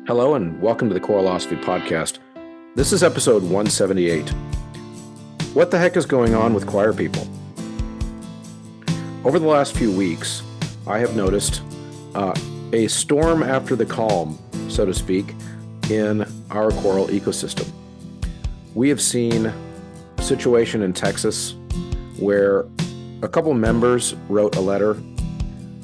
Hello and welcome to the Choralosophy Podcast. This is episode 178. What the heck is going on with choir people? Over the last few weeks, I have noticed a storm after the calm, so to speak, in our choral ecosystem. We have seen a situation in Texas where a couple members wrote a letter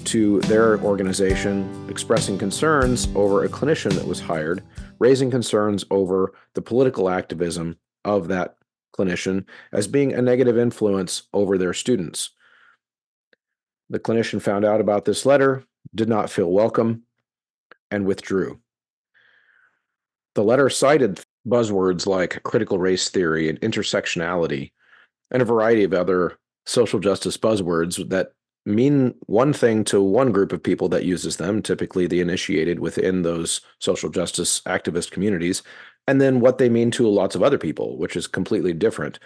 to their organization expressing concerns over a clinician that was hired, raising concerns over the political activism of that clinician as being a negative influence over their students. The clinician found out about this letter, did not feel welcome, and withdrew. The letter cited buzzwords like critical race theory and intersectionality and a variety of other social justice buzzwords that mean one thing to one group of people that uses them, typically the initiated within those social justice activist communities, and then what they mean to lots of other people, which is completely different.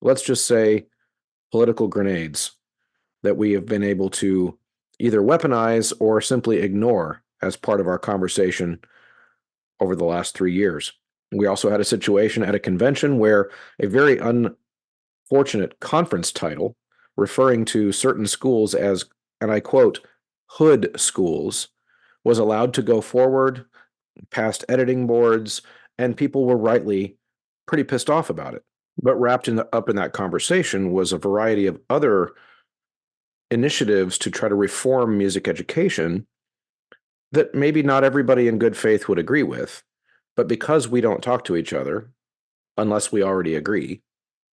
Let's just say political grenades that we have been able to either weaponize or simply ignore as part of our conversation over the last 3 years. We also had a situation at a convention where a very unfortunate conference title referring to certain schools as, and I quote, hood schools, was allowed to go forward past editing boards, and people were rightly pretty pissed off about it. But wrapped up in that conversation was a variety of other initiatives to try to reform music education that maybe not everybody in good faith would agree with. But because we don't talk to each other, unless we already agree,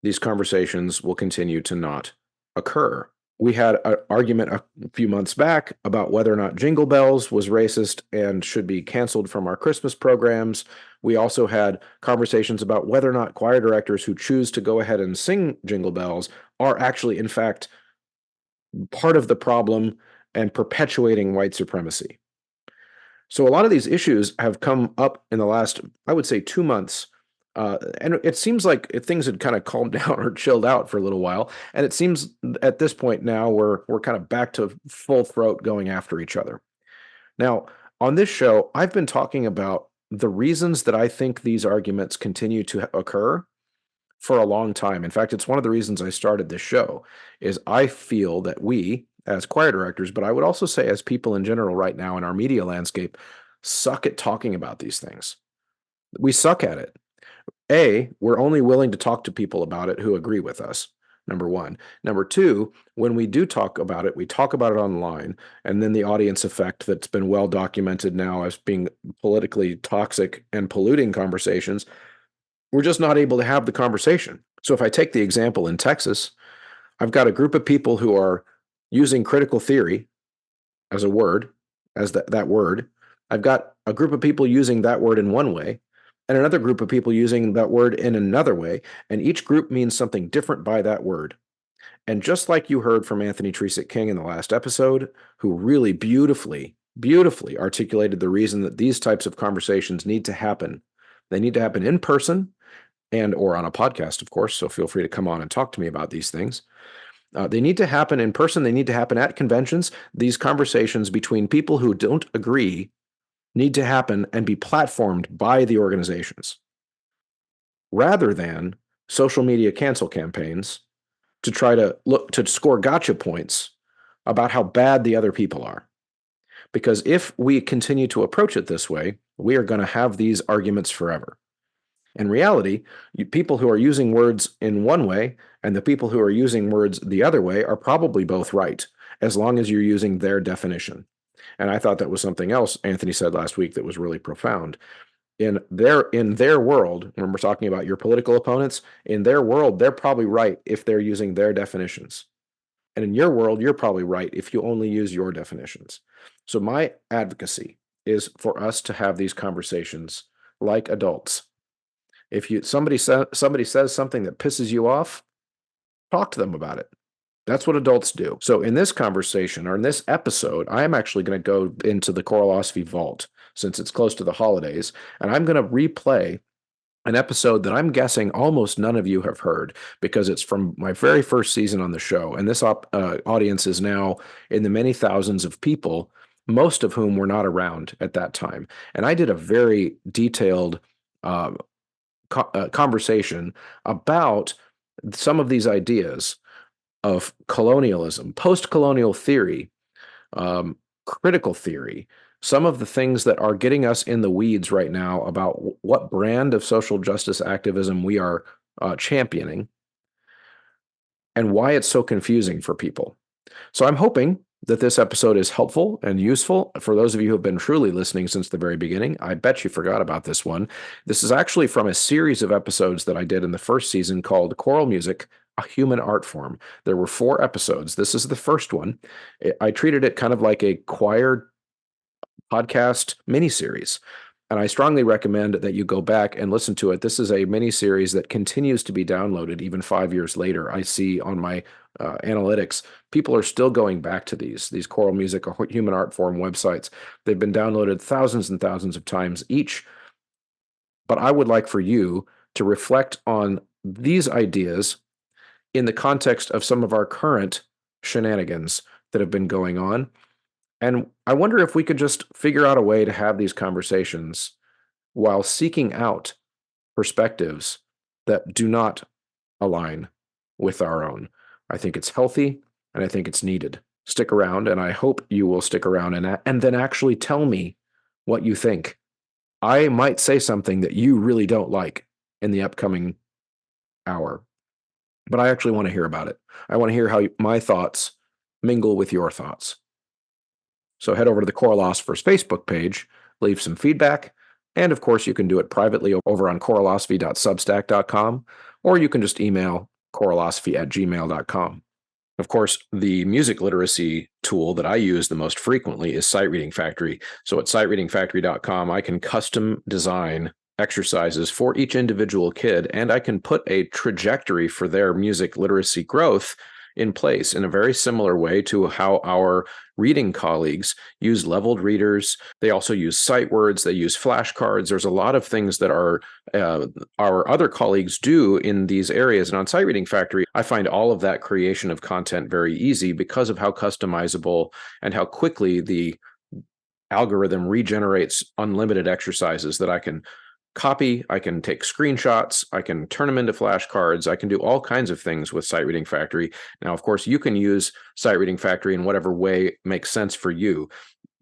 these conversations will continue to not occur. We had an argument a few months back about whether or not Jingle Bells was racist and should be canceled from our Christmas programs. We also had conversations about whether or not choir directors who choose to go ahead and sing Jingle Bells are actually, in fact, part of the problem and perpetuating white supremacy. So a lot of these issues have come up in the last, I would say, 2 months. And it seems like things had kind of calmed down or chilled out for a little while. And it seems at this point now we're kind of back to full throat going after each other. Now, on this show, I've been talking about the reasons that I think these arguments continue to occur for a long time. In fact, it's one of the reasons I started this show, is I feel that we, as choir directors, but I would also say as people in general right now in our media landscape, suck at talking about these things. We suck at it. We're only willing to talk to people about it who agree with us, number one. Number two, when we do talk about it, we talk about it online, and then the audience effect that's been well documented now as being politically toxic and polluting conversations, we're just not able to have the conversation. So if I take the example in Texas, I've got a group of people who are using critical theory as a word, as that word. I've got a group of people using that word in one way, and another group of people using that word in another way, and each group means something different by that word. And just like you heard from Anthony Tresick King in the last episode, who really beautifully articulated the reason that these types of conversations need to happen. They need to happen in person and or on a podcast, of course, so feel free to come on and talk to me about these things. They need to happen in person. They need to happen at conventions. These conversations between people who don't agree need to happen and be platformed by the organizations rather than social media cancel campaigns to try to look to score gotcha points about how bad the other people are. Because if we continue to approach it this way, we are going to have these arguments forever. In reality, people who are using words in one way and the people who are using words the other way are probably both right, as long as you're using their definition. And I thought that was something else Anthony said last week that was really profound. In their world, when we're talking about your political opponents, in their world, they're probably right if they're using their definitions. And in your world, you're probably right if you only use your definitions. So my advocacy is for us to have these conversations like adults. If somebody says something that pisses you off, talk to them about it. That's what adults do. So in this conversation or in this episode, I'm actually going to go into the Choralosophy vault since it's close to the holidays, and I'm going to replay an episode that I'm guessing almost none of you have heard because it's from my very first season on the show. And this audience is now in the many thousands of people most of whom were not around at that time. And I did a very detailed conversation about some of these ideas of colonialism, post-colonial theory, critical theory, some of the things that are getting us in the weeds right now about what brand of social justice activism we are championing and why it's so confusing for people. So I'm hoping that this episode is helpful and useful for those of you who have been truly listening since the very beginning. I bet you forgot about this one. This is actually from a series of episodes that I did in the first season called Choral Music, a Human Art Form. There were 4 episodes. This is the first one. I treated it kind of like a choir podcast miniseries. And I strongly recommend that you go back and listen to it. This is a mini-series that continues to be downloaded even 5 years later. I see on my analytics, people are still going back to these choral music or human art form websites. They've been downloaded thousands and thousands of times each. But I would like for you to reflect on these ideas in the context of some of our current shenanigans that have been going on. And I wonder if we could just figure out a way to have these conversations while seeking out perspectives that do not align with our own. I think it's healthy and I think it's needed. Stick around, and I hope you will stick around and then actually tell me what you think. I might say something that you really don't like in the upcoming hour, but I actually want to hear about it. I want to hear how my thoughts mingle with your thoughts. So head over to the Choralosopher's Facebook page, leave some feedback, and of course you can do it privately over on choralosophy.substack.com, or you can just email choralosophy@gmail.com. Of course, the music literacy tool that I use the most frequently is Sight Reading Factory. So at sightreadingfactory.com, I can custom design exercises for each individual kid, and I can put a trajectory for their music literacy growth in place in a very similar way to how our reading colleagues use leveled readers. They also use sight words. They use flashcards. There's a lot of things that our other colleagues do in these areas. And on Sight Reading Factory, I find all of that creation of content very easy because of how customizable and how quickly the algorithm regenerates unlimited exercises that I can copy, I can take screenshots, I can turn them into flashcards, I can do all kinds of things with Sight Reading Factory. Now, of course, you can use Sight Reading Factory in whatever way makes sense for you,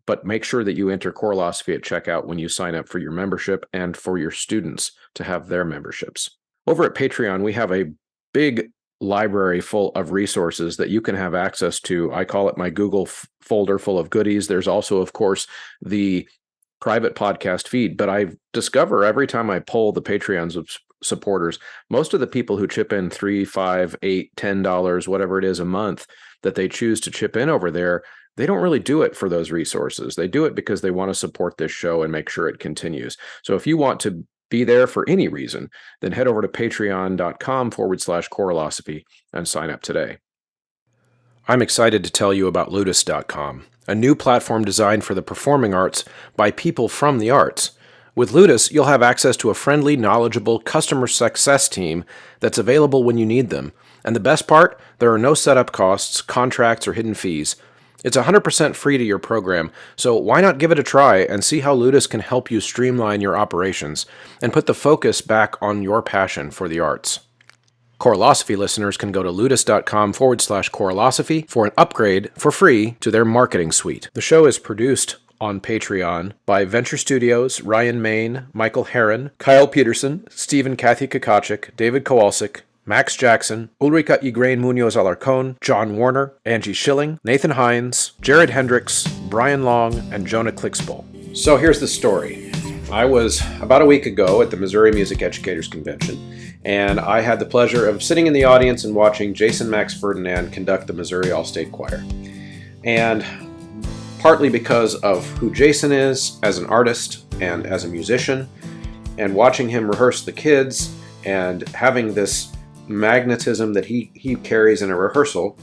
but make sure that you enter Choralosophy at checkout when you sign up for your membership and for your students to have their memberships. Over at Patreon, we have a big library full of resources that you can have access to. I call it my Google folder full of goodies. There's also, of course, the private podcast feed, but I discover every time I poll the Patreon's supporters, most of the people who chip in $3, $5, $8, $10, whatever it is a month that they choose to chip in over there, they don't really do it for those resources. They do it because they want to support this show and make sure it continues. So if you want to be there for any reason, then head over to patreon.com/Choralosophy and sign up today. I'm excited to tell you about Ludus.com, a new platform designed for the performing arts by people from the arts. With Ludus, you'll have access to a friendly, knowledgeable customer success team that's available when you need them. And the best part, there are no setup costs, contracts, or hidden fees. It's 100% free to your program, so why not give it a try and see how Ludus can help you streamline your operations and put the focus back on your passion for the arts. Choralosophy listeners can go to ludus.com/Choralosophy for an upgrade for free to their marketing suite. The show is produced on Patreon by Venture Studios, Ryan Main, Michael Herron, Kyle Peterson, Stephen Kathy Kakachik, David Kowalczyk, Max Jackson, Ulrika Igrain Munoz Alarcon, John Warner, Angie Schilling, Nathan Hines, Jared Hendricks, Brian Long, and Jonah Clixbull. So here's the story. I was about a week ago at the Missouri Music Educators Convention, and I had the pleasure of sitting in the audience and watching Jason Max Ferdinand conduct the Missouri All-State Choir. And partly because of who Jason is as an artist and as a musician, and watching him rehearse the kids and having this magnetism that he carries in a rehearsal,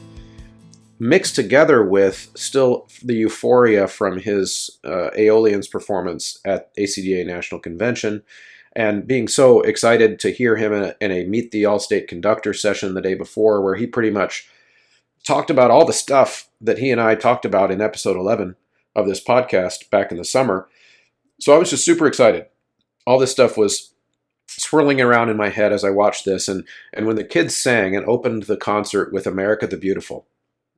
mixed together with still the euphoria from his Aeolians performance at ACDA National Convention, and being so excited to hear him in a Meet the All-State Conductor session the day before, where he pretty much talked about all the stuff that he and I talked about in episode 11, of this podcast back in the summer. So I was just super excited. All this stuff was swirling around in my head as I watched this. And when the kids sang and opened the concert with America the Beautiful,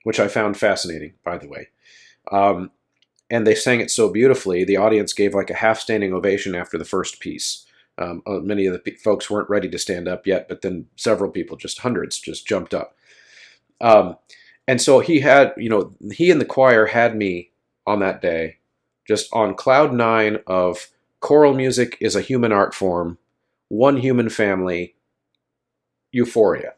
which I found fascinating, by the way, and they sang it so beautifully, the audience gave like a half-standing ovation after the first piece. Many of the folks weren't ready to stand up yet, but then several people, just hundreds, just jumped up. And so he and the choir had me on that day just on cloud nine of choral music is a human art form, one human family, euphoria,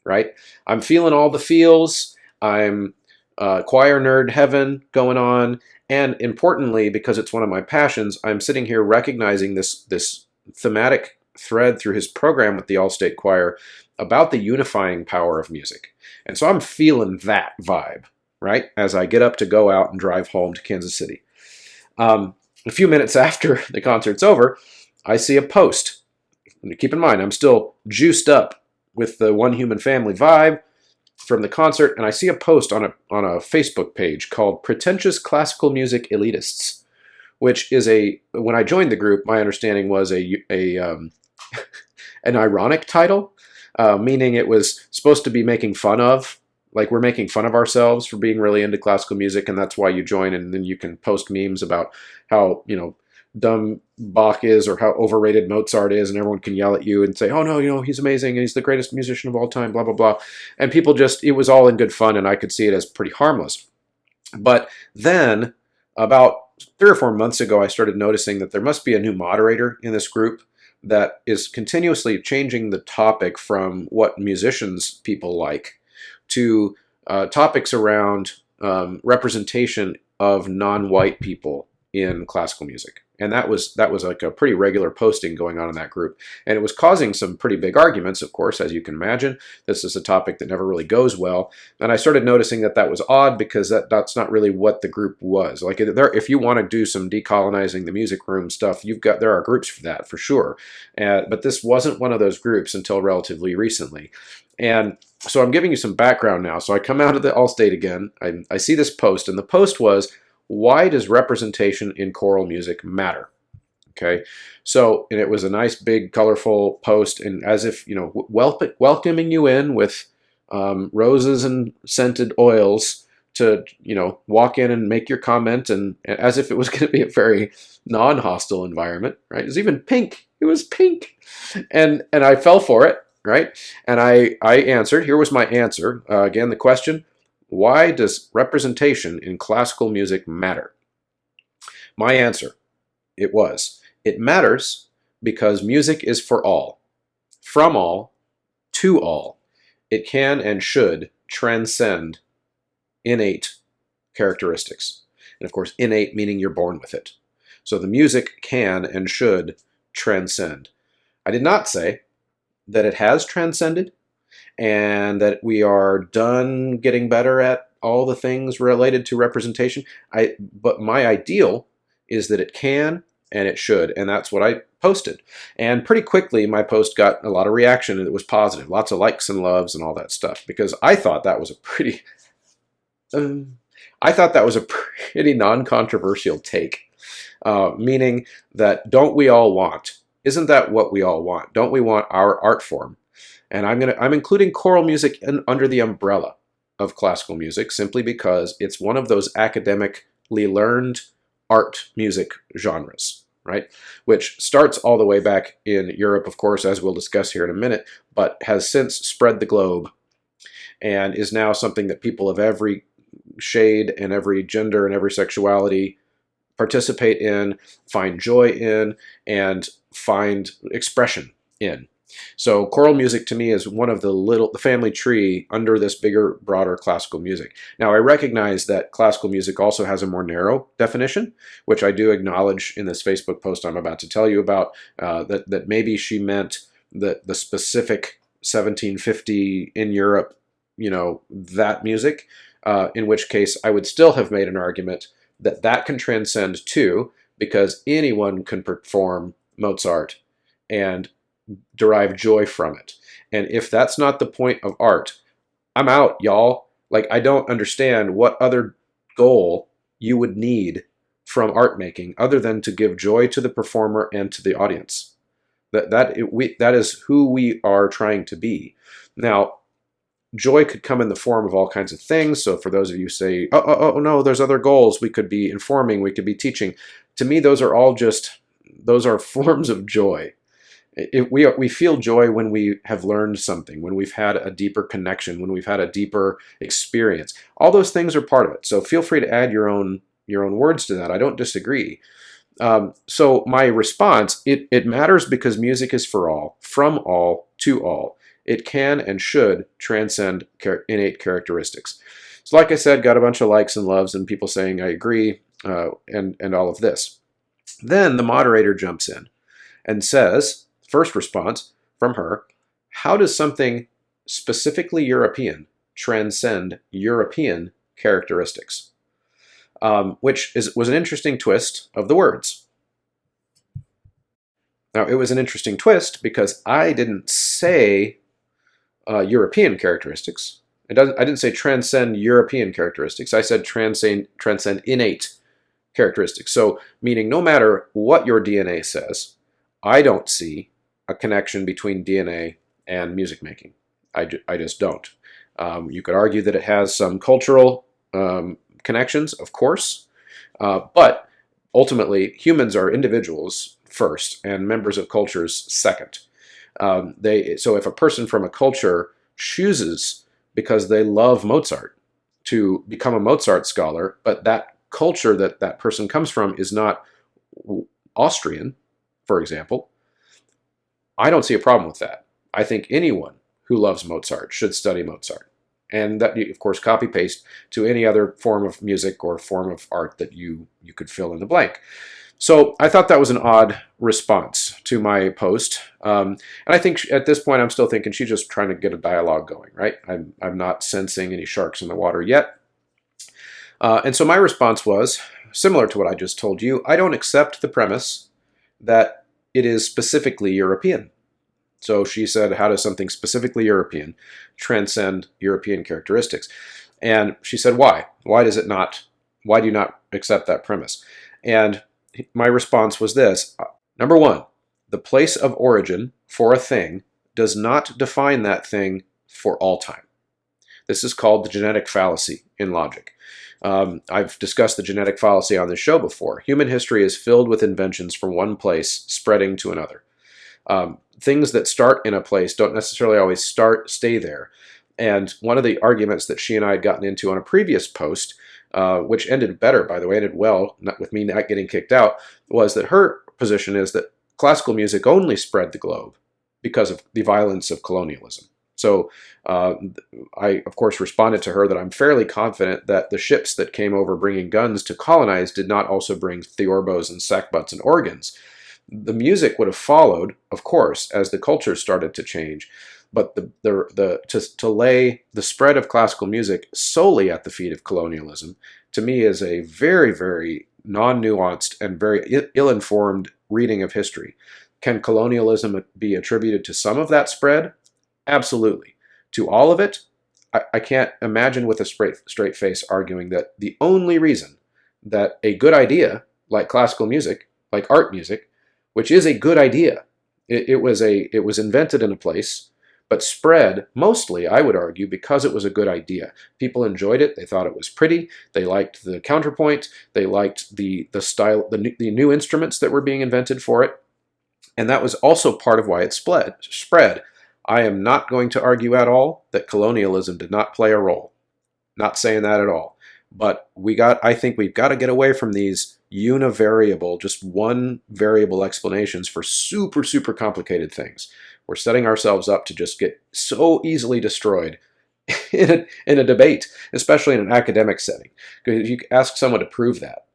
right? I'm feeling all the feels. I'm choir nerd heaven going on. And importantly, because it's one of my passions, I'm sitting here recognizing this thematic thread through his program with the All-State Choir about the unifying power of music. And so I'm feeling that vibe, right, as I get up to go out and drive home to Kansas City. A few minutes after the concert's over, I see a post. And keep in mind, I'm still juiced up with the one human family vibe from the concert, and I see a post on a Facebook page called Pretentious Classical Music Elitists, which is when I joined the group, my understanding was an ironic title, meaning it was supposed to be making fun of, like we're making fun of ourselves for being really into classical music, and that's why you join, and then you can post memes about how, dumb Bach is or how overrated Mozart is, and everyone can yell at you and say, oh no, he's amazing and he's the greatest musician of all time, blah, blah, blah. And people it was all in good fun, and I could see it as pretty harmless. But then about 3 or 4 months ago, I started noticing that there must be a new moderator in this group that is continuously changing the topic from what musicians people like to topics around representation of non-white people in classical music. And that was like a pretty regular posting going on in that group. And it was causing some pretty big arguments, of course, as you can imagine. This is a topic that never really goes well. And I started noticing that was odd, because that's not really what the group was. Like, if you want to do some decolonizing the music room stuff, there are groups for that, for sure. But this wasn't one of those groups until relatively recently. And so I'm giving you some background now. So I come out of the All-State again. I see this post, and the post was, why does representation in choral music matter? Okay, so, and it was a nice, big, colorful post, and as if, welcoming you in with roses and scented oils to, walk in and make your comment, and as if it was going to be a very non-hostile environment, right? It was even pink. It was pink. And I fell for it, right? And I answered. Here was my answer. Again, the question: why does representation in classical music matter? My answer, it matters because music is for all, from all, to all. It can and should transcend innate characteristics. And of course, innate meaning you're born with it. So the music can and should transcend. I did not say that it has transcended, and that we are done getting better at all the things related to representation. But my ideal is that it can and it should, and that's what I posted. And pretty quickly, my post got a lot of reaction, and it was positive, lots of likes and loves and all that stuff, because I thought that was a pretty non-controversial take, meaning that isn't that what we all want? Don't we want our art form? And I'm including choral music under the umbrella of classical music, simply because it's one of those academically learned art music genres, right? Which starts all the way back in Europe, of course, as we'll discuss here in a minute, but has since spread the globe and is now something that people of every shade and every gender and every sexuality participate in, find joy in, and find expression in. So choral music to me is one of the family tree under this bigger, broader classical music. Now, I recognize that classical music also has a more narrow definition, which I do acknowledge in this Facebook post I'm about to tell you about, that maybe she meant the specific 1750 in Europe, that music, in which case I would still have made an argument that can transcend too, because anyone can perform Mozart and derive joy from it. And if that's not the point of art, I'm out, y'all. Like, I don't understand what other goal you would need from art making other than to give joy to the performer and to the audience. That is who we are trying to be. Now, joy could come in the form of all kinds of things. So for those of you who say, oh, no, there's other goals. We could be informing, we could be teaching. To me, those are forms of joy. We feel joy when we have learned something, when we've had a deeper connection, when we've had a deeper experience. All those things are part of it. So feel free to add your own words to that. I don't disagree. So my response, it matters because music is for all, from all, to all. It can and should transcend innate characteristics. So like I said, got a bunch of likes and loves and people saying I agree and all of this. Then the moderator jumps in and says, first response from her, how does something specifically European transcend European characteristics? Which was an interesting twist of the words. Now, it was an interesting twist because I didn't say European characteristics. I didn't say transcend European characteristics. I said transcend innate characteristics. So, meaning no matter what your DNA says, I don't see a connection between DNA and music making. I just don't. You could argue that it has some cultural connections, of course, but ultimately humans are individuals first and members of cultures second. So if a person from a culture chooses, because they love Mozart, to become a Mozart scholar, but that culture that person comes from is not Austrian, for example, I don't see a problem with that. I think anyone who loves Mozart should study Mozart. And that, of course, copy-paste to any other form of music or form of art that you could fill in the blank. So I thought that was an odd response to my post. And I think at this point, I'm still thinking she's just trying to get a dialogue going, right? I'm not sensing any sharks in the water yet. And so my response was similar to what I just told you. I don't accept the premise that it is specifically European. So she said, how does something specifically European transcend European characteristics? And she said, why? Why do you not accept that premise? And my response was this. Number one, the place of origin for a thing does not define that thing for all time. This is called the genetic fallacy in logic. I've discussed the genetic fallacy on this show before. Human history is filled with inventions from one place spreading to another. Things that start in a place don't necessarily always stay there. And one of the arguments that she and I had gotten into on a previous post, which ended better, by the way, ended well, not with me not getting kicked out, was that her position is that classical music only spread the globe because of the violence of colonialism. So I, of course, responded to her that I'm fairly confident that the ships that came over bringing guns to colonize did not also bring theorbos and sackbuts and organs. The music would have followed, of course, as the culture started to change. But to lay the spread of classical music solely at the feet of colonialism, to me, is a very, very non-nuanced and very ill-informed reading of history. Can colonialism be attributed to some of that spread? Absolutely. To all of it, I can't imagine with a straight face arguing that the only reason that a good idea, like classical music, like art music, which is a good idea, it was invented in a place, but spread mostly, I would argue, because it was a good idea. People enjoyed it. They thought it was pretty. They liked the counterpoint. They liked the style, the new instruments that were being invented for it. And that was also part of why it spread. I am not going to argue at all that colonialism did not play a role. Not saying that at all. But I think we've got to get away from these univariable, just one variable explanations for super, super complicated things. We're setting ourselves up to just get so easily destroyed in a debate, especially in an academic setting. Because you ask someone to prove that.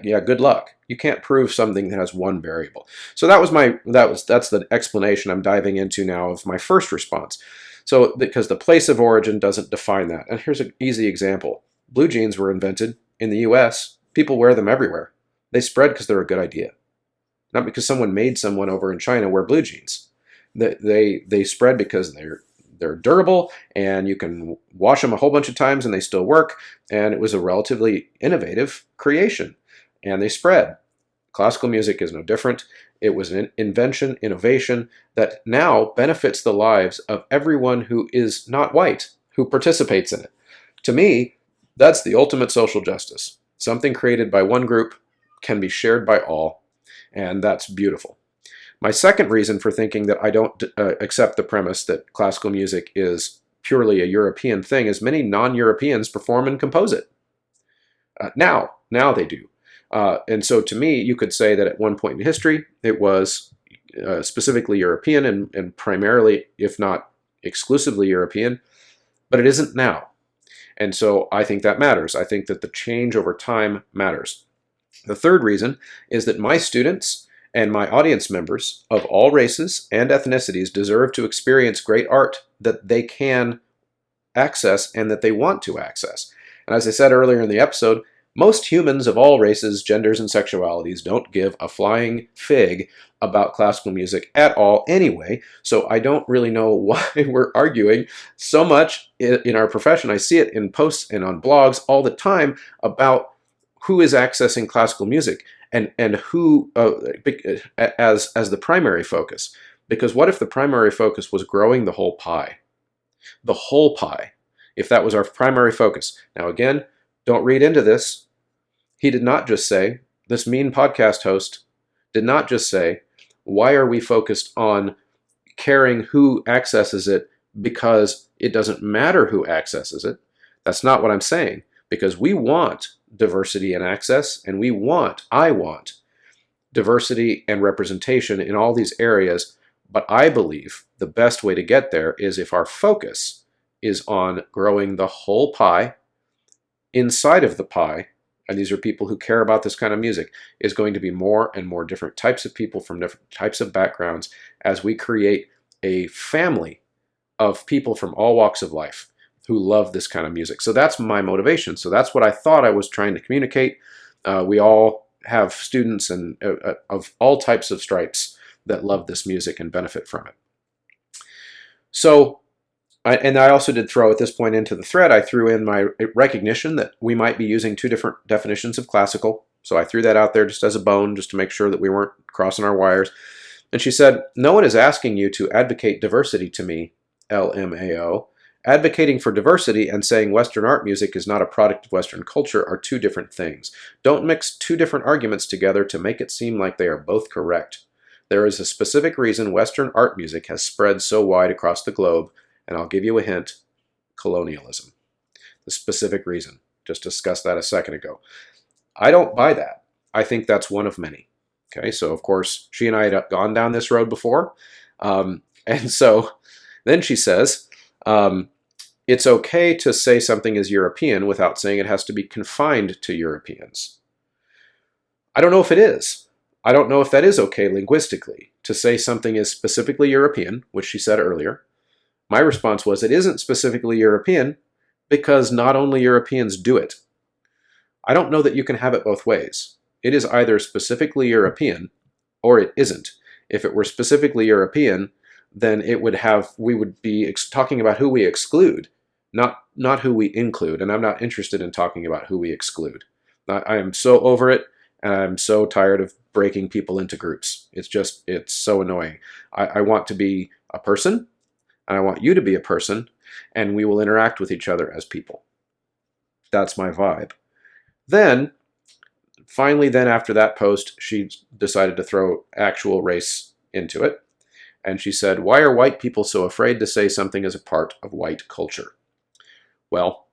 Yeah, good luck. You can't prove something that has one variable. So that's the explanation I'm diving into now of my first response. So because the place of origin doesn't define that. And here's an easy example. Blue jeans were invented in the US. People wear them everywhere. They spread because they're a good idea. Not because someone made someone over in China wear blue jeans. They spread because they're durable, and you can wash them a whole bunch of times and they still work. And it was a relatively innovative creation, and they spread. Classical music is no different. It was an invention, innovation that now benefits the lives of everyone who is not white, who participates in it. To me, that's the ultimate social justice. Something created by one group can be shared by all, and that's beautiful. My second reason for thinking that I don't accept the premise that classical music is purely a European thing is many non-Europeans perform and compose it. Now they do. And so to me, you could say that at one point in history, it was specifically European and primarily, if not exclusively European, but it isn't now. And so I think that matters. I think that the change over time matters. The third reason is that my students and my audience members of all races and ethnicities deserve to experience great art that they can access and that they want to access. And as I said earlier in the episode, most humans of all races, genders, and sexualities don't give a flying fig about classical music at all anyway, so I don't really know why we're arguing so much in our profession. I see it in posts and on blogs all the time about who is accessing classical music and who as the primary focus. Because what if the primary focus was growing the whole pie? The whole pie, if that was our primary focus. Now again, don't read into this. He did not just say, this mean podcast host did not just say, why are we focused on caring who accesses it because it doesn't matter who accesses it? That's not what I'm saying, because we want diversity and access, and I want diversity and representation in all these areas, but I believe the best way to get there is if our focus is on growing the whole pie. Inside of the pie, and these are people who care about this kind of music, is going to be more and more different types of people from different types of backgrounds as we create a family of people from all walks of life who love this kind of music. So that's my motivation. So that's what I thought I was trying to communicate. We all have students and of all types of stripes that love this music and benefit from it. So I also did throw at this point into the thread, I threw in my recognition that we might be using two different definitions of classical. So I threw that out there just as a bone, just to make sure that we weren't crossing our wires. And she said, no one is asking you to advocate diversity to me, LMAO. Advocating for diversity and saying Western art music is not a product of Western culture are two different things. Don't mix two different arguments together to make it seem like they are both correct. There is a specific reason Western art music has spread so wide across the globe, and I'll give you a hint: colonialism. The specific reason. Just discussed that a second ago. I don't buy that. I think that's one of many. Okay, so of course, she and I had gone down this road before. And so then she says, it's okay to say something is European without saying it has to be confined to Europeans. I don't know if it is. I don't know if that is okay linguistically, to say something is specifically European, which she said earlier. My response was, it isn't specifically European because not only Europeans do it. I don't know that you can have it both ways. It is either specifically European or it isn't. If it were specifically European, then we would be talking about who we exclude, not who we include. And I'm not interested in talking about who we exclude. I am so over it, and I'm so tired of breaking people into groups. It's so annoying. I want to be a person, and I want you to be a person, and we will interact with each other as people. That's my vibe. Finally, after that post, she decided to throw actual race into it. And she said, why are white people so afraid to say something is a part of white culture? Well,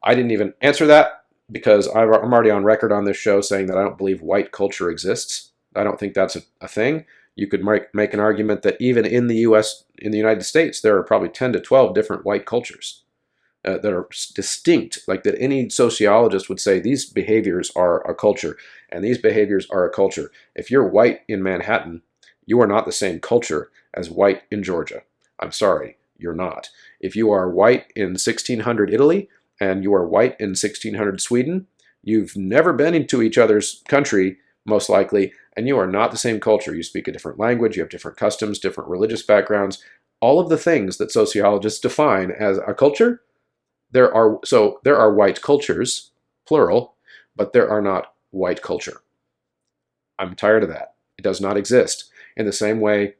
I didn't even answer that because I'm already on record on this show saying that I don't believe white culture exists. I don't think that's a thing. You could make an argument that even in the US, in the United States, there are probably 10 to 12 different white cultures that are distinct, like that any sociologist would say these behaviors are a culture and these behaviors are a culture. If you're white in Manhattan, you are not the same culture as white in Georgia. I'm sorry, you're not. If you are white in 1600 Italy and you are white in 1600 Sweden, you've never been into each other's country, most likely, and you are not the same culture. You speak a different language, you have different customs, different religious backgrounds. all of the things that sociologists define as a culture, there are white cultures, plural, but there are not white culture. I'm tired of that. It does not exist. In the same way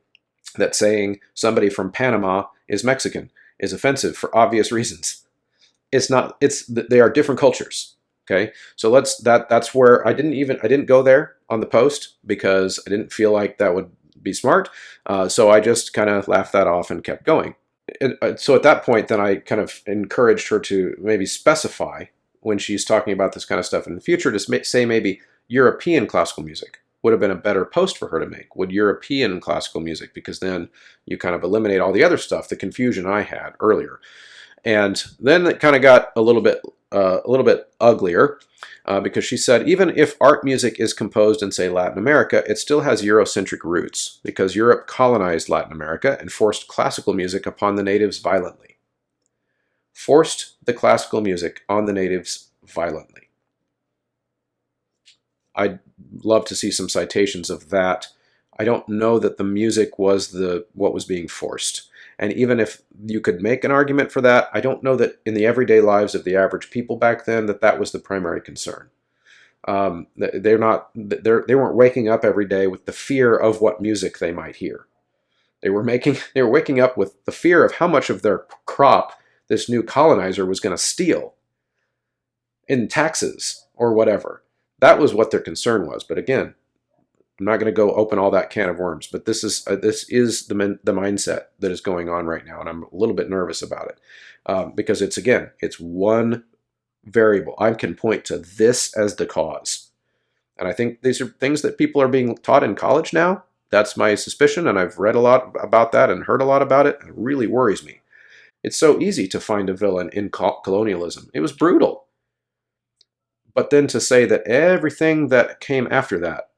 that saying somebody from Panama is Mexican is offensive for obvious reasons. It's not. They are different cultures. Okay, so that's where I didn't go there on the post because I didn't feel like that would be smart. So I just kind of laughed that off and kept going. So at that point, then I kind of encouraged her to maybe specify when she's talking about this kind of stuff in the future to say maybe European classical music would have been a better post for her to make. Would European classical music, because then you kind of eliminate all the other stuff, the confusion I had earlier. And then it kind of got a little bit uglier because she said, even if art music is composed in, say, Latin America, it still has Eurocentric roots because Europe colonized Latin America and forced classical music upon the natives violently. Forced the classical music on the natives violently. I'd love to see some citations of that. I don't know that the music was what was being forced. And even if you could make an argument for that, I don't know that in the everyday lives of the average people back then that was the primary concern. They weren't waking up every day with the fear of what music they might hear. They were waking up with the fear of how much of their crop this new colonizer was going to steal in taxes or whatever. That was what their concern was. But again, I'm not going to go open all that can of worms, but this is the mindset that is going on right now, and I'm a little bit nervous about it because it's one variable. I can point to this as the cause, and I think these are things that people are being taught in college now. That's my suspicion, and I've read a lot about that and heard a lot about it, and it really worries me. It's so easy to find a villain in colonialism. It was brutal. But then to say that everything that came after that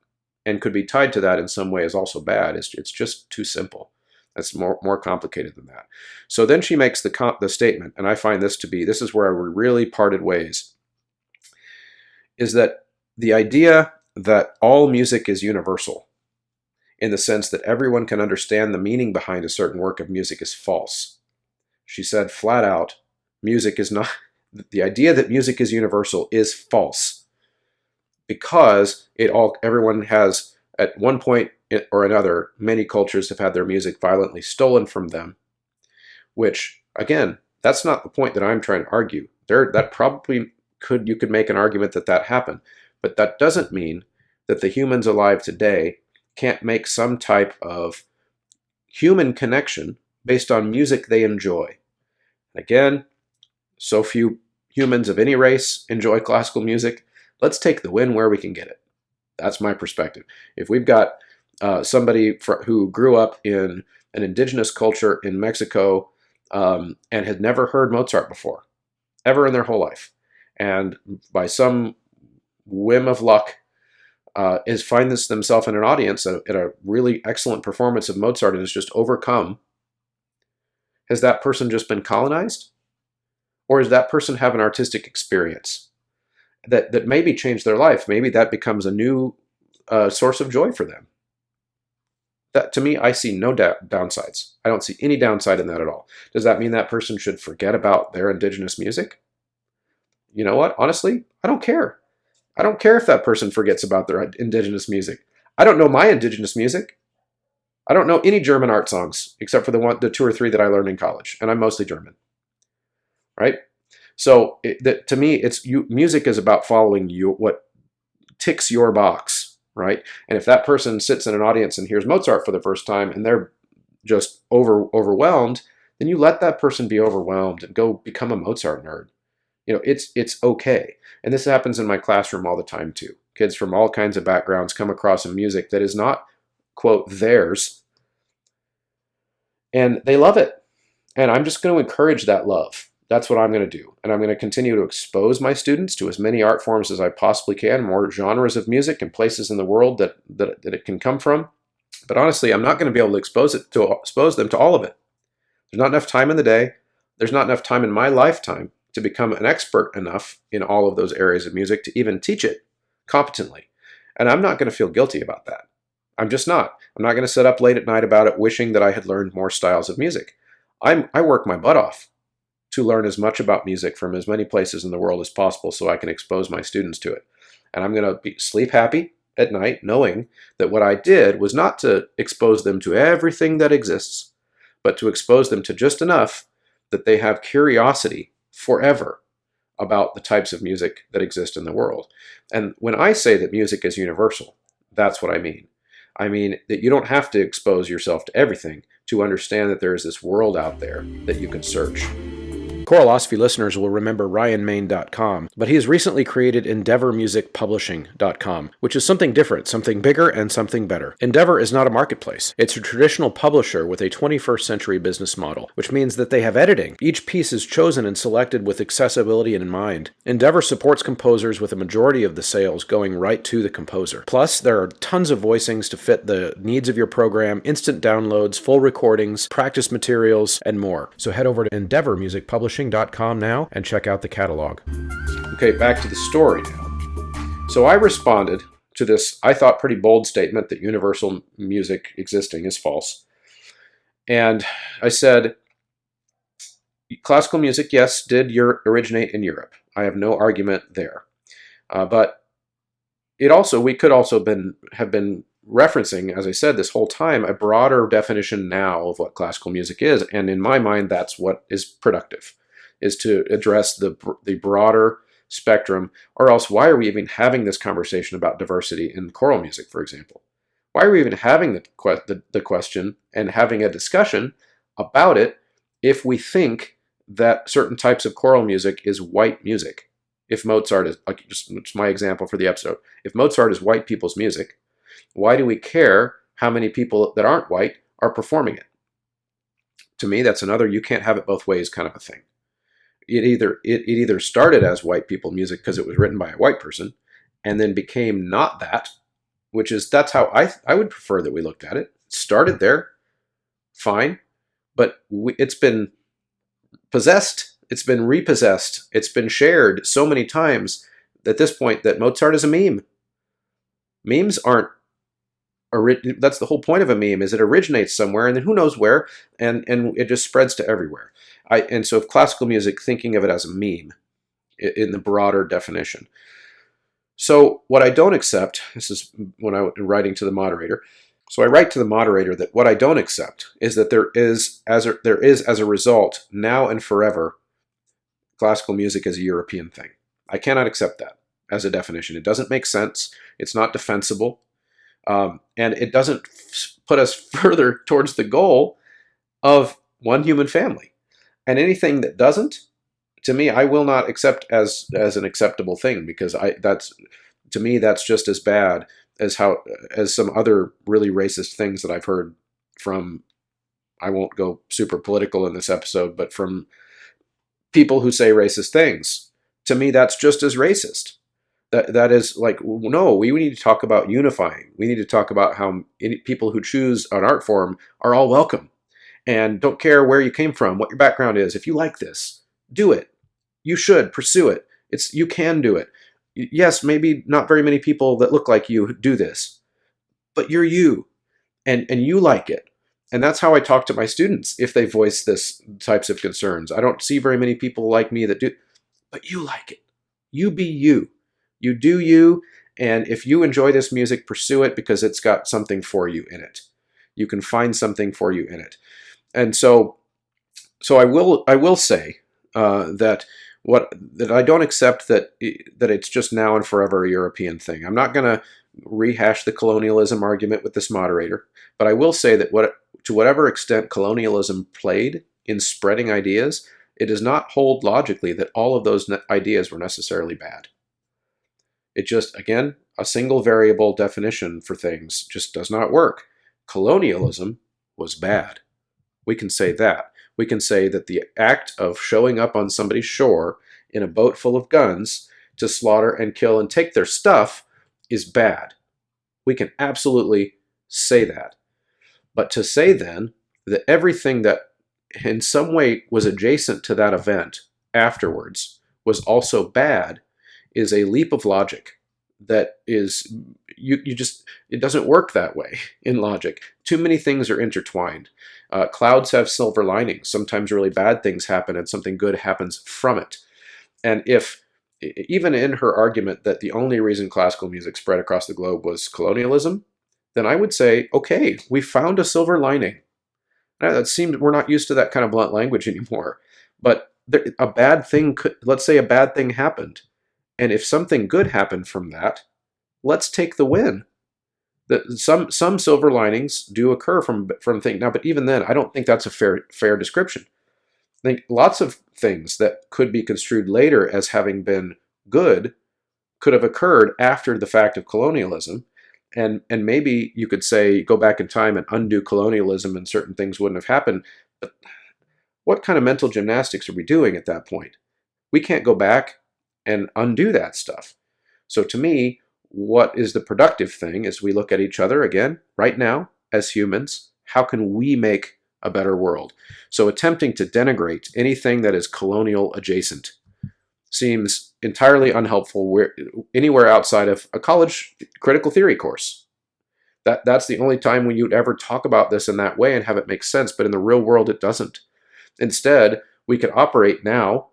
and could be tied to that in some way is also bad, it's just too simple. It's more complicated than that. So then she makes the statement, and I find this is where we really parted ways, is that the idea that all music is universal, in the sense that everyone can understand the meaning behind a certain work of music, is false. She said flat out, the idea that music is universal is false, because everyone has, at one point or another, many cultures have had their music violently stolen from them, which, again, that's not the point that I'm trying to argue. That probably you could make an argument that happened, but that doesn't mean that the humans alive today can't make some type of human connection based on music they enjoy. Again, so few humans of any race enjoy classical music. Let's take the win where we can get it. That's my perspective. If we've got somebody who grew up in an indigenous culture in Mexico and had never heard Mozart before, ever in their whole life, and by some whim of luck finds themselves in an audience at a really excellent performance of Mozart and is just overcome, has that person just been colonized? Or does that person have an artistic experience that maybe changed their life? Maybe that becomes a new source of joy for them. That, to me, I see no downsides. I don't see any downside in that at all. Does that mean that person should forget about their indigenous music? You know what? Honestly, I don't care. I don't care if that person forgets about their indigenous music. I don't know my indigenous music. I don't know any German art songs except for the 2 or 3 that I learned in college, and I'm mostly German. Right? So to me, music is about following what ticks your box, right? And if that person sits in an audience and hears Mozart for the first time and they're just overwhelmed, then you let that person be overwhelmed and go become a Mozart nerd. It's okay. And this happens in my classroom all the time too. Kids from all kinds of backgrounds come across a music that is not, quote, theirs, and they love it. And I'm just going to encourage that love. That's what I'm going to do. And I'm going to continue to expose my students to as many art forms as I possibly can, more genres of music and places in the world that it can come from. But honestly, I'm not going to be able to expose them to all of it. There's not enough time in the day. There's not enough time in my lifetime to become an expert enough in all of those areas of music to even teach it competently. And I'm not going to feel guilty about that. I'm just not. I'm not going to sit up late at night about it wishing that I had learned more styles of music. I work my butt off to learn as much about music from as many places in the world as possible so I can expose my students to it. And I'm going to sleep happy at night knowing that what I did was not to expose them to everything that exists, but to expose them to just enough that they have curiosity forever about the types of music that exist in the world. And when I say that music is universal, that's what I mean. I mean that you don't have to expose yourself to everything to understand that there is this world out there that you can search. Choralosophy listeners will remember RyanMain.com, but he has recently created EndeavorMusicPublishing.com, which is something different, something bigger, and something better. Endeavor is not a marketplace. It's a traditional publisher with a 21st century business model, which means that they have editing. Each piece is chosen and selected with accessibility in mind. Endeavor supports composers with a majority of the sales going right to the composer. Plus, there are tons of voicings to fit the needs of your program, instant downloads, full recordings, practice materials, and more. So head over to EndeavorMusicPublishing.com now and check out the catalog. Okay, back to the story now. So I responded to this, I thought, pretty bold statement that universal music existing is false. And I said, classical music, yes, did originate in Europe. I have no argument there. But we could also have been referencing, as I said, this whole time, a broader definition now of what classical music is. And in my mind, that's what is productive, is to address the broader spectrum, or else why are we even having this conversation about diversity in choral music, for example? Why are we even having the question and having a discussion about it if we think that certain types of choral music is white music? If Mozart is, like, just my example for the episode, if Mozart is white people's music, why do we care how many people that aren't white are performing it? To me, that's another you can't have it both ways kind of a thing. It either started as white people music because it was written by a white person and then became not that, that's how I would prefer that we looked at it. It started there, fine, but it's been possessed, it's been repossessed, it's been shared so many times at this point that Mozart is a meme. Memes aren't, that's the whole point of a meme, is it originates somewhere and then who knows where, and it just spreads to everywhere. And so if classical music, thinking of it as a meme in the broader definition. So what I don't accept, this is when I'm writing to the moderator, so I write to the moderator that what I don't accept is that there is as a result, now and forever, classical music is a European thing. I cannot accept that as a definition. It doesn't make sense. It's not defensible. And it doesn't put us further towards the goal of one human family. And anything that doesn't, to me, I will not accept as an acceptable thing, because to me that's just as bad as some other really racist things that I've heard from, I won't go super political in this episode, but from people who say racist things. To me, that's just as racist. That is like, no, we need to talk about unifying. We need to talk about how people who choose an art form are all welcome. And don't care where you came from, what your background is. If you like this, do it. You should pursue it. You can do it. Yes, maybe not very many people that look like you do this, but you're you, and you like it. And that's how I talk to my students if they voice this types of concerns. I don't see very many people like me that do, but you like it. You be you. You do you, and if you enjoy this music, pursue it because it's got something for you in it. You can find something for you in it. And so I will say that I don't accept that it's just now and forever a European thing. I'm not going to rehash the colonialism argument with this moderator, but I will say that to whatever extent colonialism played in spreading ideas, it does not hold logically that all of those ideas were necessarily bad. It just, again, a single variable definition for things just does not work. Colonialism was bad. We can say that. We can say that the act of showing up on somebody's shore in a boat full of guns to slaughter and kill and take their stuff is bad. We can absolutely say that. But to say then that everything that in some way was adjacent to that event afterwards was also bad is a leap of logic. that is, you just, it doesn't work that way in logic. Too many things are intertwined. Clouds have silver linings. Sometimes really bad things happen and something good happens from it. And if, even in her argument that the only reason classical music spread across the globe was colonialism, then I would say, okay, we found a silver lining. Now, that seems, we're not used to that kind of blunt language anymore. But a bad thing could, let's say a bad thing happened. And if something good happened from that, let's take the win. Some silver linings do occur from things now, but even then, I don't think that's a fair description. I think lots of things that could be construed later as having been good could have occurred after the fact of colonialism. And maybe you could say, go back in time and undo colonialism and certain things wouldn't have happened. But what kind of mental gymnastics are we doing at that point? We can't go back and undo that stuff. So to me, what is the productive thing is we look at each other again, right now, as humans. How can we make a better world? So attempting to denigrate anything that is colonial adjacent seems entirely unhelpful anywhere outside of a college critical theory course. That's the only time when you'd ever talk about this in that way and have it make sense, but in the real world it doesn't. Instead, we can operate now,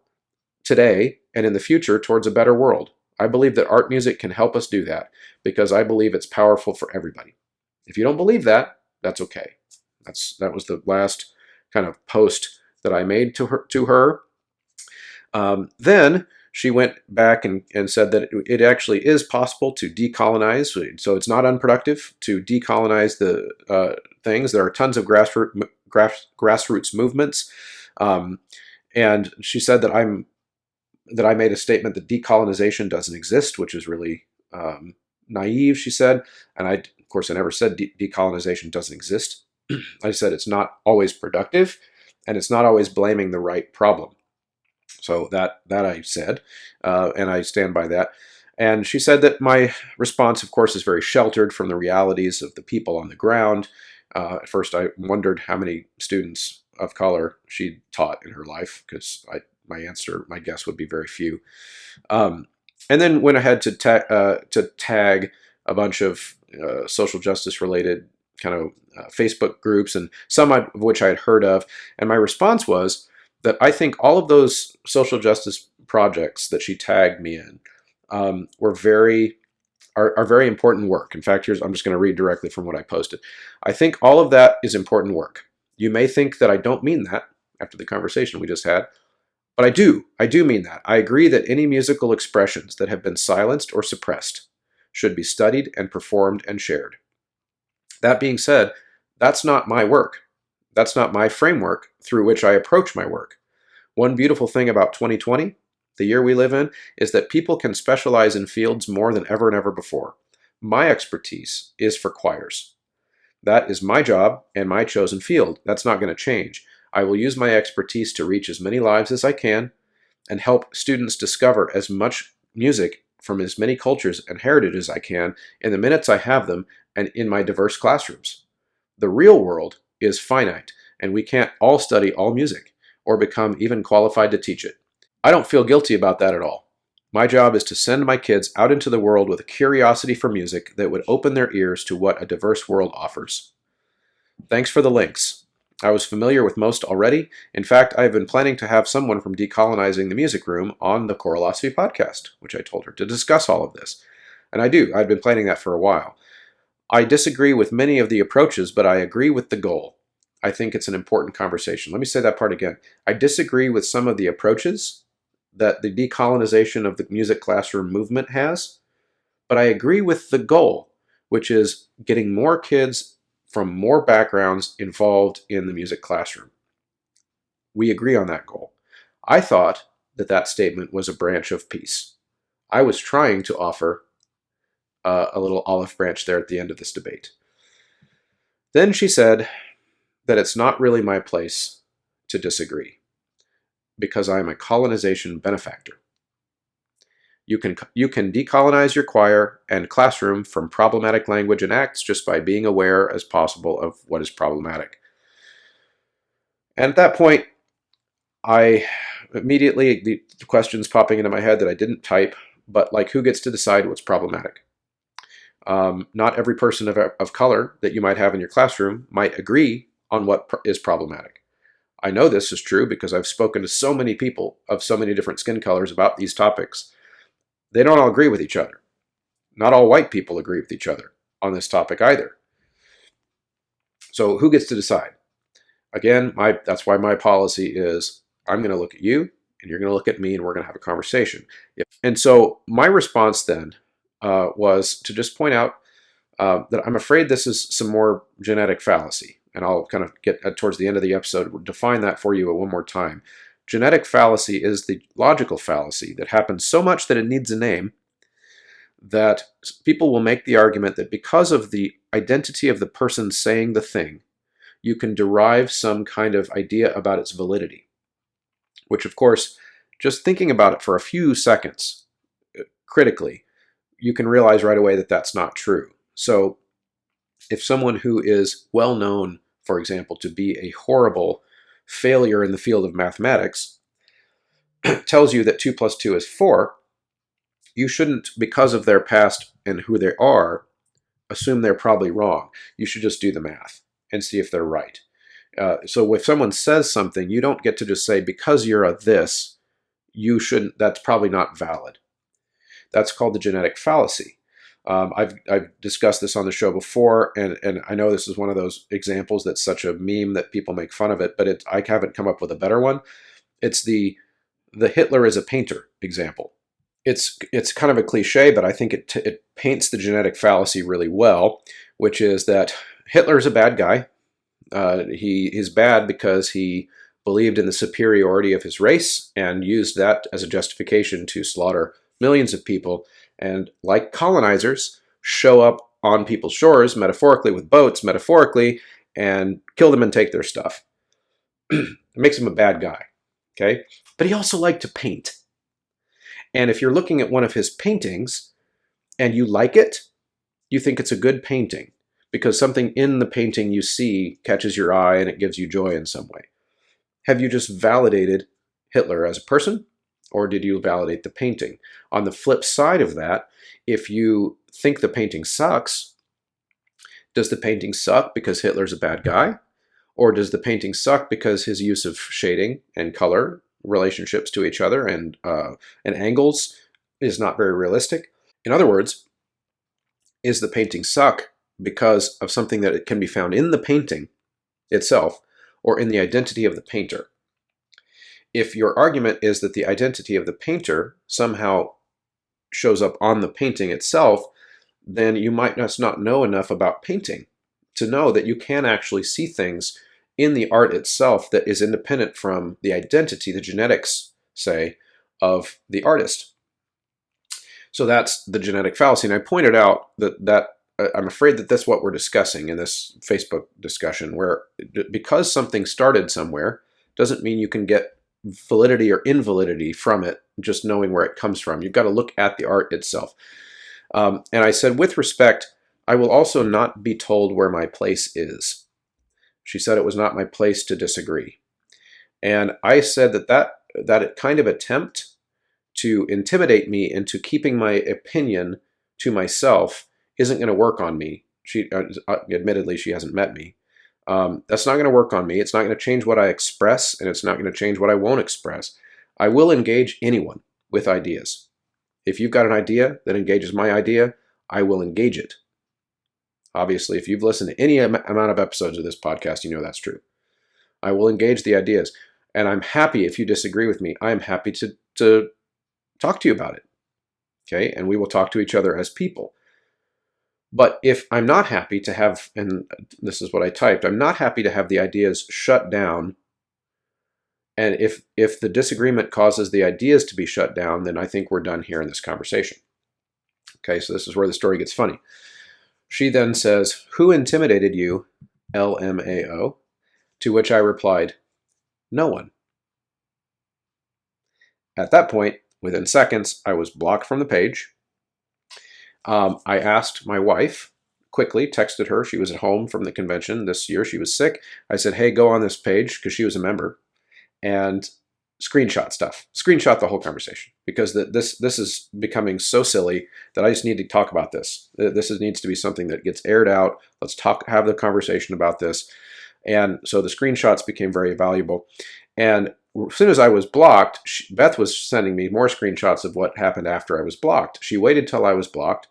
today, and in the future towards a better world. I believe that art music can help us do that because I believe it's powerful for everybody. If you don't believe that, that's okay. That was the last kind of post that I made to her. Then she went back and said that it actually is possible to decolonize. So it's not unproductive to decolonize the things. There are tons of grassroots movements. And she said that I made a statement that decolonization doesn't exist, which is really naive, she said. And of course, I never said decolonization doesn't exist. I said it's not always productive, and it's not always blaming the right problem. So that I said, and I stand by that. And she said that my response, of course, is very sheltered from the realities of the people on the ground. At first, I wondered how many students of color she taught in her life, because my guess would be very few. And then went ahead to tag a bunch of social justice related kind of Facebook groups, and some of which I had heard of. And my response was that I think all of those social justice projects that she tagged me in are very important work. In fact, I'm just going to read directly from what I posted. I think all of that is important work. You may think that I don't mean that after the conversation we just had, but I do. I do mean that. I agree that any musical expressions that have been silenced or suppressed should be studied and performed and shared. That being said, that's not my work. That's not my framework through which I approach my work. One beautiful thing about 2020, the year we live in, is that people can specialize in fields more than ever and ever before. My expertise is for choirs. That is my job and my chosen field. That's not going to change. I will use my expertise to reach as many lives as I can and help students discover as much music from as many cultures and heritages as I can in the minutes I have them and in my diverse classrooms. The real world is finite, and we can't all study all music or become even qualified to teach it. I don't feel guilty about that at all. My job is to send my kids out into the world with a curiosity for music that would open their ears to what a diverse world offers. Thanks for the links. I was familiar with most already. In fact, I have been planning to have someone from Decolonizing the Music Room on the Choralosophy Podcast, which I told her, to discuss all of this. And I do. I've been planning that for a while. I disagree with many of the approaches, but I agree with the goal. I think it's an important conversation. Let me say that part again. I disagree with some of the approaches that the decolonization of the music classroom movement has, but I agree with the goal, which is getting more kids from more backgrounds involved in the music classroom. We agree on that goal. I thought that statement was a branch of peace. I was trying to offer a little olive branch there at the end of this debate. Then she said that it's not really my place to disagree because I am a colonization benefactor. You can decolonize your choir and classroom from problematic language and acts just by being aware as possible of what is problematic. And at that point, I immediately, the questions popping into my head that I didn't type, but like, who gets to decide what's problematic? Not every person of color that you might have in your classroom might agree on what is problematic. I know this is true because I've spoken to so many people of so many different skin colors about these topics. They don't all agree with each other. Not all white people agree with each other on this topic either. So who gets to decide? Again, that's why my policy is I'm going to look at you and you're going to look at me and we're going to have a conversation. And so my response then was to just point out that I'm afraid this is some more genetic fallacy. And I'll kind of get towards the end of the episode, define that for you one more time. Genetic fallacy is the logical fallacy that happens so much that it needs a name, that people will make the argument that because of the identity of the person saying the thing, you can derive some kind of idea about its validity. Which, of course, just thinking about it for a few seconds, critically, you can realize right away that that's not true. So if someone who is well known, for example, to be a horrible failure in the field of mathematics tells you that 2 plus 2 is 4, you shouldn't, because of their past and who they are, assume they're probably wrong. You should just do the math and see if they're right. So if someone says something, you don't get to just say, because you're a this, you shouldn't, that's probably not valid. That's called the genetic fallacy. I've discussed this on the show before, and I know this is one of those examples that's such a meme that people make fun of it, but I haven't come up with a better one. It's the Hitler is a painter example. It's kind of a cliche, but I think it paints the genetic fallacy really well, which is that Hitler is a bad guy. He is bad because he believed in the superiority of his race and used that as a justification to slaughter millions of people, and like colonizers, show up on people's shores, metaphorically with boats, metaphorically, and kill them and take their stuff. It makes him a bad guy, okay? But he also liked to paint. And if you're looking at one of his paintings and you like it, you think it's a good painting because something in the painting you see catches your eye and it gives you joy in some way. Have you just validated Hitler as a person? Or did you validate the painting? On the flip side of that, if you think the painting sucks, does the painting suck because Hitler's a bad guy? Or does the painting suck because his use of shading and color, relationships to each other, and angles is not very realistic? In other words, is the painting suck because of something that it can be found in the painting itself or in the identity of the painter? If your argument is that the identity of the painter somehow shows up on the painting itself, then you might just not know enough about painting to know that you can actually see things in the art itself that is independent from the identity, the genetics, say, of the artist. So that's the genetic fallacy. And I pointed out that I'm afraid that that's what we're discussing in this Facebook discussion, where because something started somewhere doesn't mean you can get validity or invalidity from it just knowing where it comes from. You've got to look at the art itself. And I said, with respect, I will also not be told where my place is. She said it was not my place to disagree. And I said that kind of attempt to intimidate me into keeping my opinion to myself isn't going to work on me. Admittedly, she hasn't met me. That's not going to work on me. It's not going to change what I express, and it's not going to change what I won't express. I will engage anyone with ideas. If you've got an idea that engages my idea, I will engage it. Obviously, if you've listened to any amount of episodes of this podcast, you know that's true. I will engage the ideas, and I'm happy if you disagree with me. I am happy to talk to you about it, okay? And we will talk to each other as people. But if I'm not happy to have, and this is what I typed, I'm not happy to have the ideas shut down, and if the disagreement causes the ideas to be shut down, then I think we're done here in this conversation. Okay, so this is where the story gets funny. She then says, "Who intimidated you, LMAO?" To which I replied, "No one." At that point, within seconds, I was blocked from the page. I asked my wife, quickly texted her. She was at home from the convention this year. She was sick. I said, hey, go on this page, because she was a member, and screenshot stuff. Screenshot the whole conversation, because this is becoming so silly that I just need to talk about this. Needs to be something that gets aired out. Let's have the conversation about this. And so the screenshots became very valuable. And as soon as I was blocked, Beth was sending me more screenshots of what happened after I was blocked. She waited till I was blocked,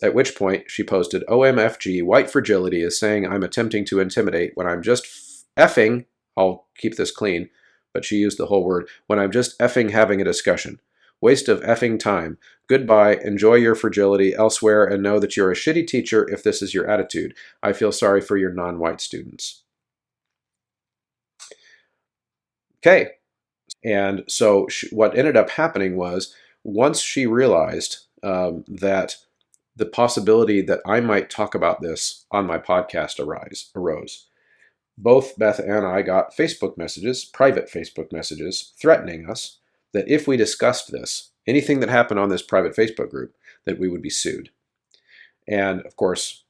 at which point she posted, OMFG, white fragility is saying I'm attempting to intimidate when I'm just effing, I'll keep this clean, but she used the whole word, when I'm just effing having a discussion. Waste of effing time. Goodbye, enjoy your fragility elsewhere, and know that you're a shitty teacher if this is your attitude. I feel sorry for your non-white students. Okay. And so what ended up happening was, once she realized that the possibility that I might talk about this on my podcast arose, both Beth and I got Facebook messages, private Facebook messages, threatening us that if we discussed this, anything that happened on this private Facebook group, that we would be sued. And of course,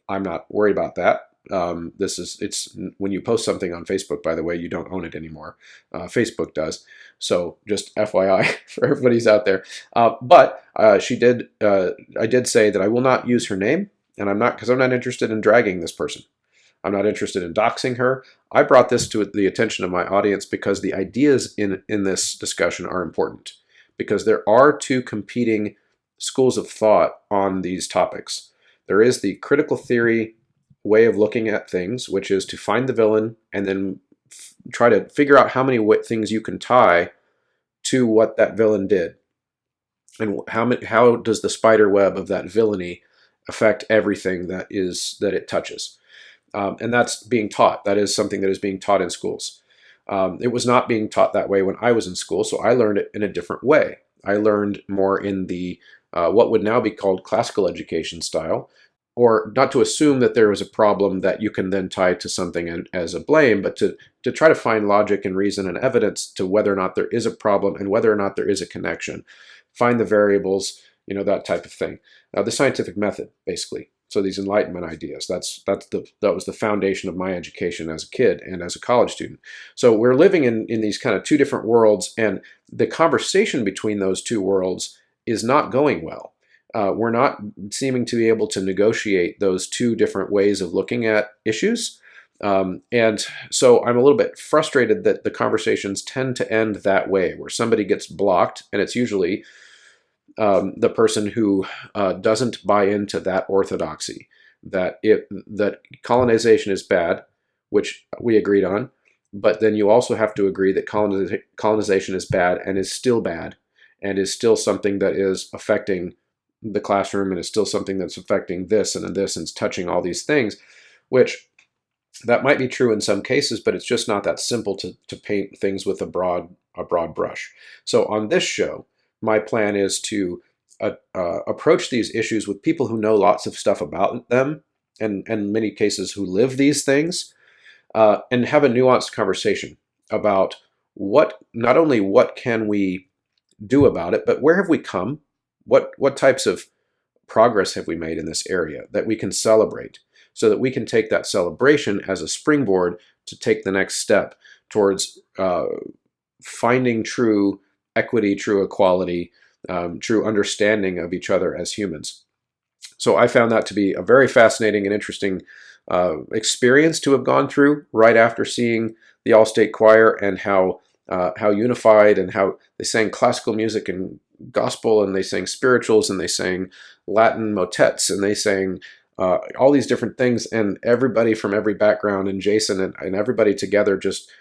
I'm not worried about that. It's when you post something on Facebook, by the way, you don't own it anymore. Facebook does. So just FYI for everybody's out there. But I did say that I will not use her name, and because I'm not interested in dragging this person. I'm not interested in doxing her. I brought this to the attention of my audience because the ideas in this discussion are important, because there are two competing schools of thought on these topics. There is the critical theory way of looking at things, which is to find the villain and then try to figure out how many things you can tie to what that villain did, and how does the spider web of that villainy affect everything that it touches. And that's being taught. That is something that is being taught in schools. It was not being taught that way when I was in school, so I learned it in a different way. I learned more in the what would now be called classical education style, or not to assume that there was a problem that you can then tie to something as a blame, but to try to find logic and reason and evidence to whether or not there is a problem and whether or not there is a connection. Find the variables, that type of thing. The scientific method, basically. So these Enlightenment ideas, that was the foundation of my education as a kid and as a college student. So we're living in these kind of two different worlds, and the conversation between those two worlds is not going well. We're not seeming to be able to negotiate those two different ways of looking at issues. And so I'm a little bit frustrated that the conversations tend to end that way, where somebody gets blocked, and it's usually the person who doesn't buy into that orthodoxy, that colonization is bad, which we agreed on, but then you also have to agree that colonization is bad and is still something that is affecting the classroom, and is still something that's affecting this and this, and it's touching all these things, which that might be true in some cases, but it's just not that simple to paint things with a broad brush. So on this show, my plan is to approach these issues with people who know lots of stuff about them, and in many cases who live these things, and have a nuanced conversation about not only what can we do about it, but where have we come? What types of progress have we made in this area that we can celebrate, so that we can take that celebration as a springboard to take the next step towards finding true equity, true equality, true understanding of each other as humans. So I found that to be a very fascinating and interesting experience to have gone through right after seeing the All-State Choir, and how unified, and how they sang classical music and gospel, and they sang spirituals, and they sang Latin motets, and they sang all these different things, and everybody from every background, and Jason and everybody together, just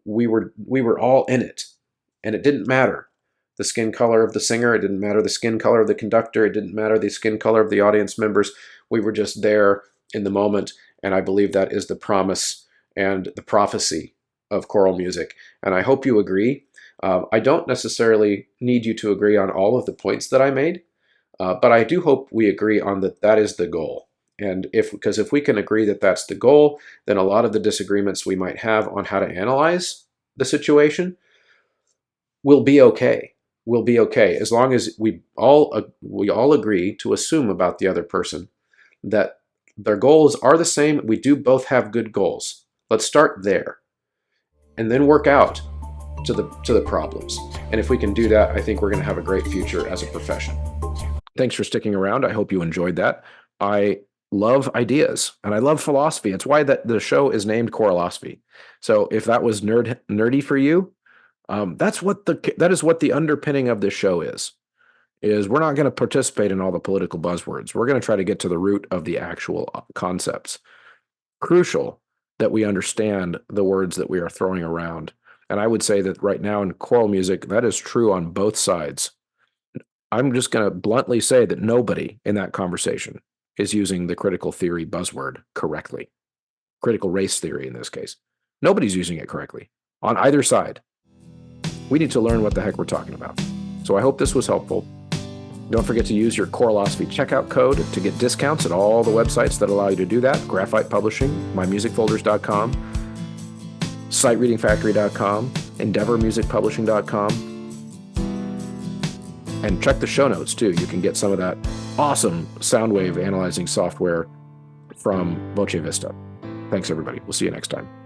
we were all in it, and it didn't matter the skin color of the singer, it didn't matter the skin color of the conductor, it didn't matter the skin color of the audience members. We were just there in the moment, and I believe that is the promise and the prophecy of choral music, and I hope you agree. I don't necessarily need you to agree on all of the points that I made, but I do hope we agree on that is the goal. And because if we can agree that that's the goal, then a lot of the disagreements we might have on how to analyze the situation will be okay. Will be okay, as long as we all agree to assume about the other person that their goals are the same. We do both have good goals. Let's start there, and then work out to the problems. And if we can do that, I think we're going to have a great future as a profession. Thanks for sticking around. I hope you enjoyed that. I love ideas and I love philosophy. It's why the show is named Choralosophy. So if that was nerdy for you, that is what the underpinning of this show is we're not going to participate in all the political buzzwords. We're going to try to get to the root of the actual concepts. Crucial that we understand the words that we are throwing around. And I would say that right now in choral music, that is true on both sides. I'm just going to bluntly say that nobody in that conversation is using the critical theory buzzword correctly. Critical race theory in this case. Nobody's using it correctly on either side. We need to learn what the heck we're talking about. So I hope this was helpful. Don't forget to use your Choralosophy checkout code to get discounts at all the websites that allow you to do that. Graphite Publishing, mymusicfolders.com, sightreadingfactory.com, endeavormusicpublishing.com. And check the show notes too. You can get some of that awesome sound wave analyzing software from Voce Vista. Thanks everybody. We'll see you next time.